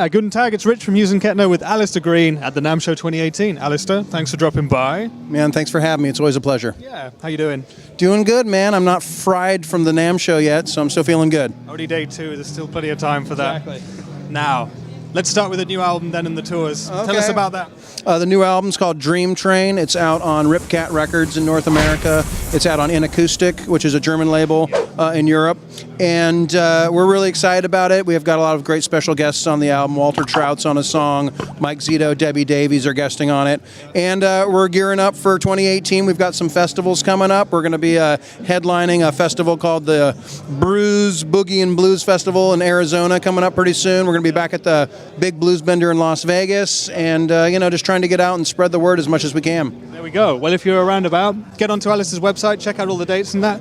Hi, guten Tag, it's Rich from Hughes Kettner with Alastair Greene at the NAMM Show 2018. Alastair, thanks for dropping by. Man, thanks for having me. It's always a pleasure. Yeah, how you doing? Doing good, man. I'm not fried from the NAMM show yet, so I'm still feeling good. Only day 2, there's still plenty of time for that. Exactly. Now, let's start with the new album then and the tours. Okay. Tell us about that. The new album's called Dream Train. It's out on Ripcat Records in North America. It's out on In Acoustic, which is a German label in Europe. And we're really excited about it. We have got a lot of great special guests on the album. Walter Trout's on a song. Mike Zito, Debbie Davies are guesting on it. And we're gearing up for 2018. We've got some festivals coming up. We're going to be headlining a festival called the Bruise Boogie and Blues Festival in Arizona coming up pretty soon. We're going to be back at the Big Blues Bender in Las Vegas. And, just trying to get out and spread the word as much as we can. There we go. Well, if you're around about, get onto Alice's website, check out all the dates and that.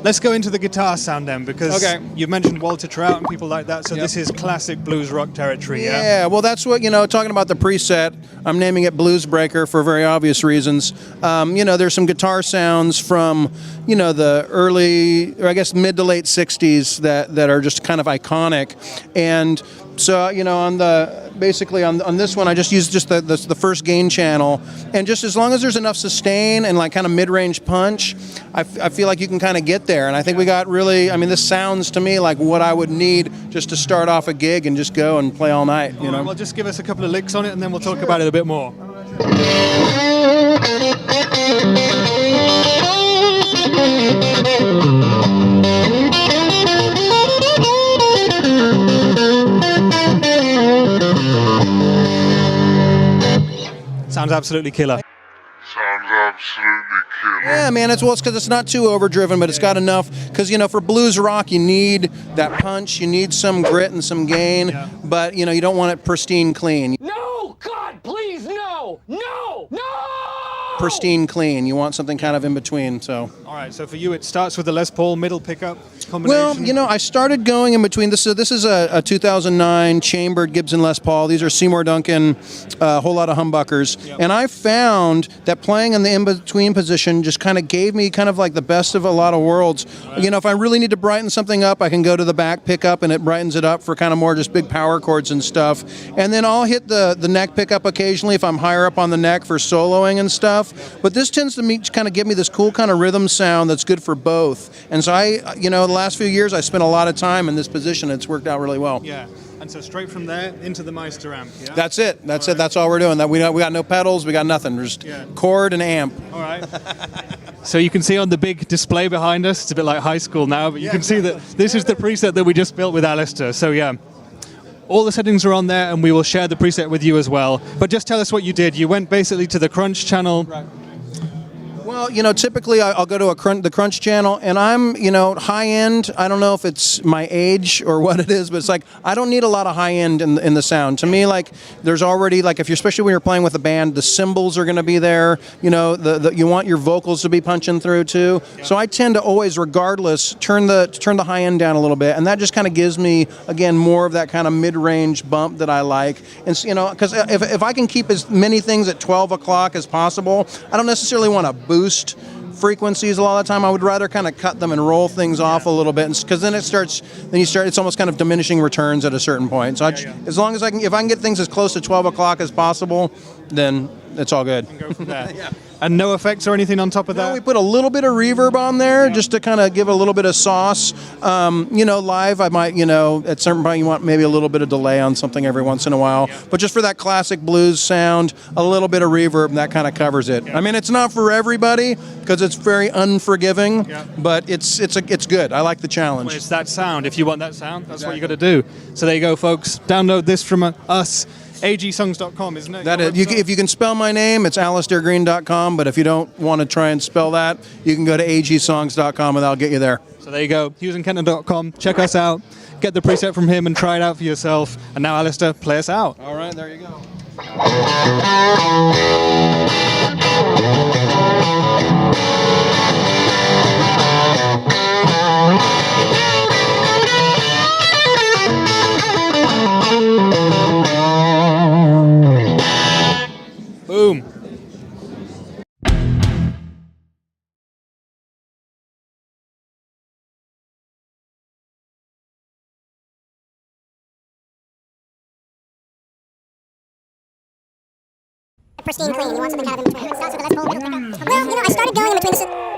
Let's go into the guitar sound then, because you've mentioned Walter Trout and people like that, so this is classic blues rock territory, yeah? Yeah, well, that's what, talking about the preset, I'm naming it Bluesbreaker for very obvious reasons. There's some guitar sounds from, the early, or I guess mid to late 60s that are just kind of iconic. And so, on this one, I just used the first gain channel, and just as long as there's enough sustain and like kind of mid-range punch, I feel like you can kind of get there. And I think we got really, this sounds to me like what I would need just to start off a gig and just go and play all night. All right, well, just give us a couple of licks on it, and then we'll talk about it a bit more. Sounds absolutely killer. Yeah, man, it's because it's not too overdriven, but it's got enough, because, for blues rock, you need that punch, you need some grit and some gain, but, you don't want it pristine clean. No! God, please, no! No! No! Pristine clean. You want something kind of in between, so. All right, so for you, it starts with the Les Paul middle pickup combination. Well, I started going in between. This is a 2009 chambered Gibson Les Paul. These are Seymour Duncan, a whole lot of humbuckers. Yep. And I found that playing in the in-between position just kind of gave me kind of like the best of a lot of worlds. Right. If I really need to brighten something up, I can go to the back pickup and it brightens it up for kind of more just big power chords and stuff. And then I'll hit the neck pickup occasionally if I'm higher up on the neck for soloing and stuff. But this tends to kind of give me this cool kind of rhythm sound that's good for both. And so the last few years I spent a lot of time in this position. It's worked out really well. Yeah. And so straight from there into the Meister amp, yeah? That's it. That's it. That's all we're doing. We got no pedals. We got nothing. Just chord and amp. All right. So you can see on the big display behind us, it's a bit like high school now, but you can see that this is the preset that we just built with Alastair. So yeah. All the settings are on there, and we will share the preset with you as well. But just tell us what you did. You went basically to the crunch channel. Right. Well, typically I'll go to the crunch channel, and I'm, high end. I don't know if it's my age or what it is, but it's like I don't need a lot of high end in the sound. To me, like there's already especially when you're playing with a band, the cymbals are going to be there. You want your vocals to be punching through too. So I tend to always, regardless, turn the high end down a little bit, and that just kind of gives me again more of that kind of mid range bump that I like. And because if I can keep as many things at 12 o'clock as possible, I don't necessarily want to boost frequencies a lot of the time. I would rather kind of cut them and roll things off a little bit, because then it's almost kind of diminishing returns at a certain point. So as long as if I can get things as close to 12 o'clock as possible, then it's all good. And go from there. And no effects or anything on top of that? No, we put a little bit of reverb on there just to kind of give a little bit of sauce. Live I might, at certain point you want maybe a little bit of delay on something every once in a while. But just for that classic blues sound, a little bit of reverb, that kind of covers it. It's not for everybody because it's very unforgiving, but it's good. I like the challenge. Well, it's that sound. If you want that sound, that's what you got to do. So there you go, folks. Download this from us. agsongs.com, isn't it? That is. If you can spell my name, it's alastairgreene.com, but if you don't want to try and spell that, you can go to agsongs.com and that'll get you there. So there you go, HughesandKettner.com. Check us out, get the preset from him and try it out for yourself. And now, Alastair, play us out. All right, there you go. Boom. pristine clean. You want something kind of in between. It starts with a Les Paul, middle pickup. Well, I started going in between the...